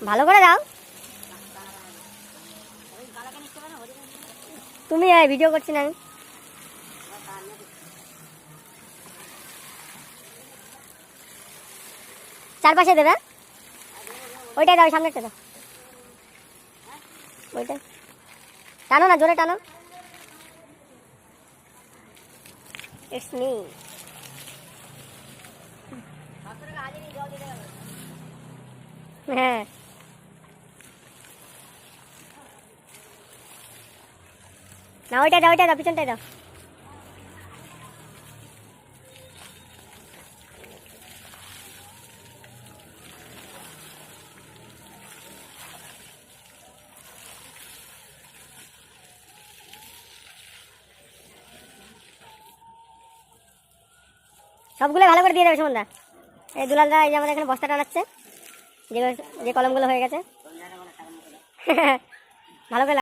ভালো করে দাও। তুমি ভিডিও করছি না আমি। চারপাশে দেবে, ওইটাই দাও, সামনেটা দাও, ওইটাই টানো না, জোরে টানো। It's me. হ্যাঁ, না ওইটাই দাও, ওইটাই দাও, পিছনটাই দাও। সবগুলো ভালো করে দিয়ে দেবে সুমনদা। এই দুলালদা এই যে আমাদের এখানে বস্তা টানাচ্ছে, যে কলমগুলো হয়ে গেছে। ভালো করে